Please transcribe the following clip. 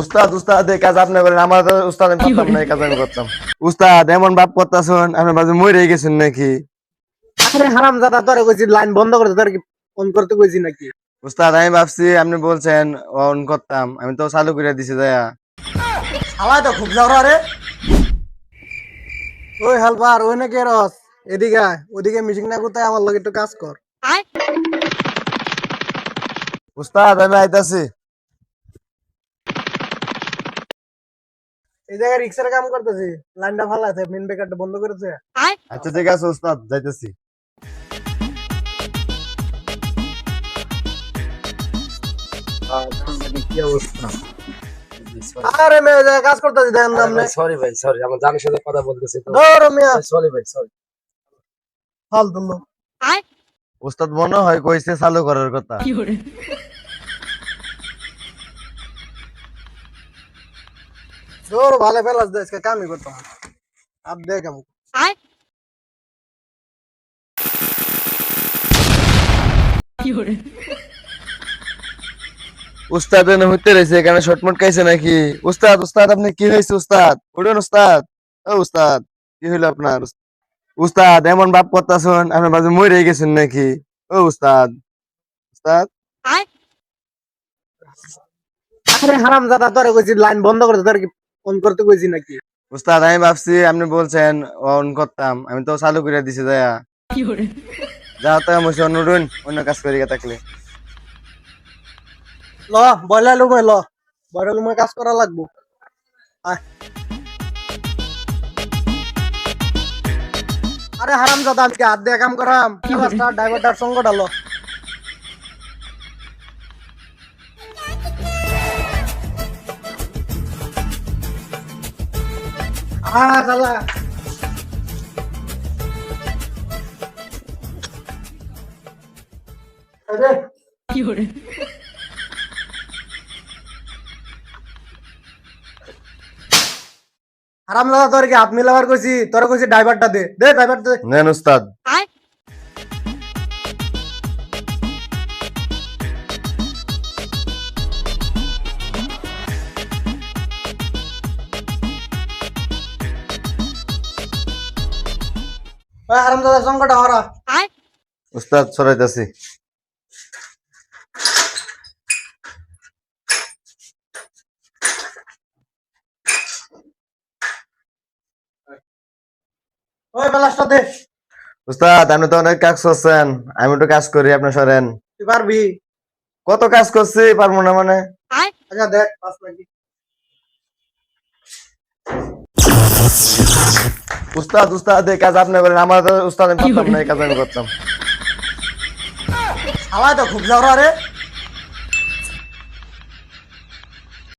উস্তাদ উস্তাদ এই কাজ আপনি করেন, আমার তো উস্তাদ আমি পারতাম না, এই কাজ আমি করতাম। উস্তাদ এমন ভাব করতেছেন আপনি বাজে মরে গেছেন নাকি? আরে হারামজাদা, তোরে কইছি লাইন বন্ধ করতে, তোরে কি ফোন করতে কইছি নাকি? উস্তাদ আমি ভাবছি আপনি বলছেন অন করতাম, আমি তো চালু করে দিছি দয়া। হাওয়া তো খুব জ্বর রে। ওই হেল্পার, ওই নাকি রস, এদিকে আয়। ওদিকে মিটিং না করতে আমার লগে একটু কাজ কর। উস্তাদ আমি আইতাছি। এই জায়গায় রিক্সার কাম করতেছি, লাইনটা ভালো আছে, মেন বেকারটা বন্ধ করেছে। আচ্ছা ঠিক আছে উস্তাদ, যাইতেছি। কি অবস্থা? আরে মেয়ে, এই জায়গায় কাজ করতেছি, দেখেন না আপনি? সরি ভাই, সরি, আমার জানের সাথে কথা বলতেছি তো। ধরো মিয়া, সরি ভাই, সরি। ফালতু লোক। উস্তাদ মনে হয় কইছে চালু করার কথা। ধরো ভালো ফেলাস দে, আজকে কামই করতাম না। আর দেখ আমি উস্তাদ এনে হইতে রয়েছে, এখানে শর্টমট খাইছে নাকি? উস্তাদ উস্তাদ আপনি কি হয়েছে উস্তাদ? উঠুন উস্তাদ। ও উস্তাদ, কি হইলো আপনার? উস্তাদ এমন ভাব করতেছেন আপনি বাজে মরে গেছেন নাকি? ও উস্তাদ। উস্তাদ আরে হারামজাদা, তোরে কইছি লাইন বন্ধ করতে, তোরে কি ফোন করতে কইছি নাকি? উস্তাদ আমি ভাবছি আপনি বলছেন অন করতাম, আমি তো চালু করে দিছি দয়া। যা তো আমি উঠুন, অন্য কাজ করি থাকলে। ল বয়লা লুমে, ল বয়লা লুমে কাজ করা লাগবো। আয়। আরে হারামজাদা, আজকে হাত দিয়ে কাম করাম। ড্রাইভারটার সঙ্গটা লো। চালা। হারামজাদা, তোর কি হাত মিলাবার কইছি? তোর কইছি ড্রাইভারটা দে, দে ড্রাইভার দে। নেন উস্তাদ। ওই হারামজাদা সঙ্গটা হরা। উস্তাদ সরাইতাছি। ওই বেলাসটা দে। উস্তাদ আপনি তো অনেক কাজ করছেন, আমি একটু কাজ করি, আপনি সরেন। তুই পারবি? কত কাজ করছি, পারবো না মানে? আচ্ছা দেখ, পাস নাকি? উস্তাদ উস্তাদ এই কাজ আপনি করেন, আমার তো উস্তাদ আমি পারতাম না, এই কাজ আমি করতাম। হাওয়া তো খুব জ্বর রে।